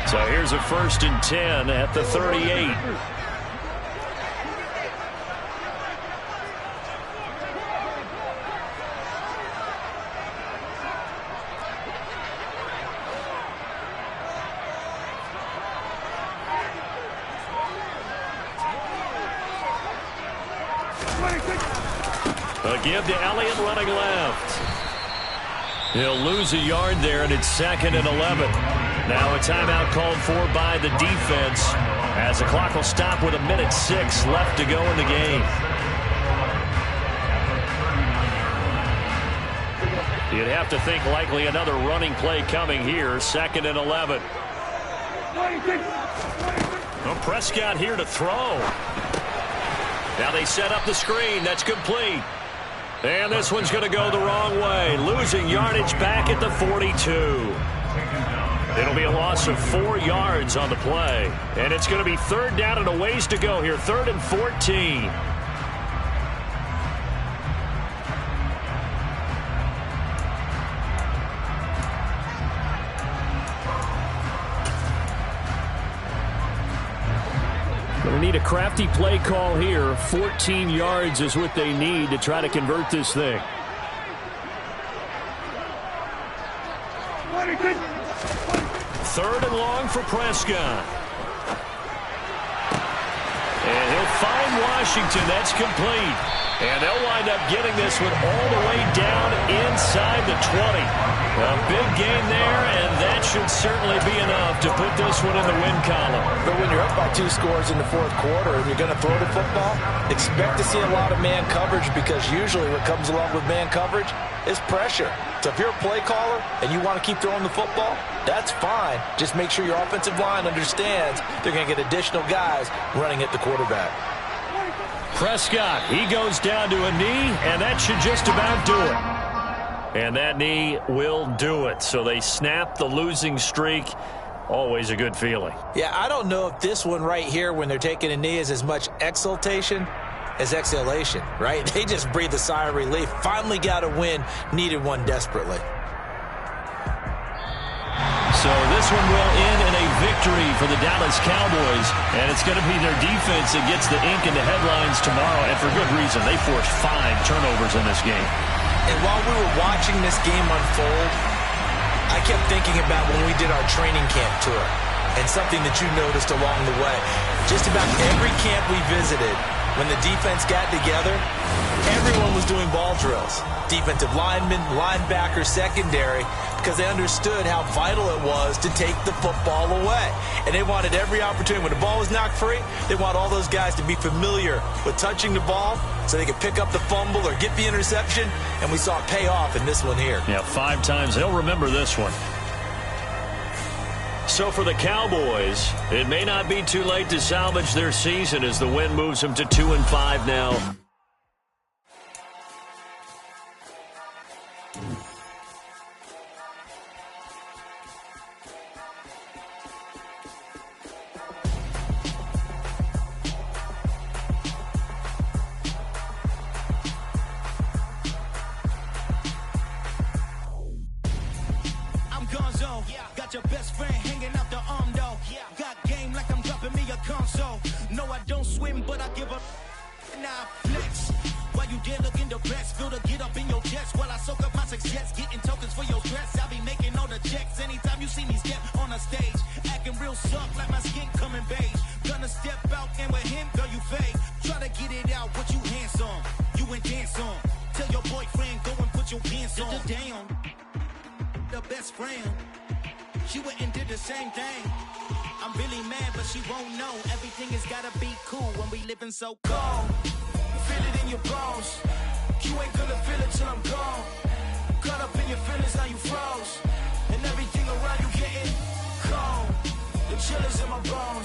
So here's a 1st and 10 at the 38. A give to Elliott running left. He'll lose a yard there, and it's 2nd and 11. Now a timeout called for by the defense as the clock will stop with 1:06 left to go in the game. You'd have to think likely another running play coming here, 2nd and 11. Well, Prescott here to throw. Now they set up the screen. That's complete. And this one's going to go the wrong way. Losing yardage back at the 42. It'll be a loss of 4 yards on the play. And it's going to be 3rd down and a ways to go here. 3rd and 14. Going to need a crafty play call here. 14 yards is what they need to try to convert this thing. Third and long for Prescott. And he'll find Washington. That's complete. And they'll wind up getting this one all the way down inside the 20. A big game there, and that should certainly be enough to put this one in the win column. But when you're up by 2 scores in the fourth quarter and you're going to throw the football, expect to see a lot of man coverage, because usually what comes along with man coverage is pressure. So if you're a play caller and you want to keep throwing the football, that's fine. Just make sure your offensive line understands they're going to get additional guys running at the quarterback. Prescott, he goes down to a knee, and that should just about do it. And that knee will do it. So they snap the losing streak. Always a good feeling. Yeah, I don't know if this one right here, when they're taking a knee, is as much exultation as exhalation, right? They just breathe a sigh of relief. Finally got a win, needed one desperately. So this one will end in a victory for the Dallas Cowboys, and it's going to be their defense that gets the ink in the headlines tomorrow, and for good reason. They forced 5 turnovers in this game. And while we were watching this game unfold, I kept thinking about when we did our training camp tour, and something that you noticed along the way. Just about every camp we visited, when the defense got together, everyone was doing ball drills. Defensive linemen, linebackers, secondary, because they understood how vital it was to take the football away. And they wanted every opportunity. When the ball was knocked free, they want all those guys to be familiar with touching the ball so they could pick up the fumble or get the interception. And we saw it pay off in this one here. Yeah, 5 times. They'll remember this one. So for the Cowboys, it may not be too late to salvage their season as the win moves them to 2-5 now. Got your best friend hanging out the arm though. Got game like I'm dropping me a console. No, I don't swim, but I give a now flex. While you there looking the best, feel the get up in your chest while I soak up my success, getting tokens for your stress. I'll be making all the checks anytime you see me step on a stage, acting real soft like my skin coming beige. Gonna step out and with him, girl, you fake. Try to get it out, what you handsome, you ain't dance on. Tell your boyfriend go and put your pants on. Down, the best friend. She went and did the same thing. I'm really mad, but she won't know. Everything has gotta be cool when we living so cold. Feel it in your bones. You ain't gonna feel it till I'm gone. Caught up in your feelings, now you froze. And everything around you getting cold. The chill is in my bones.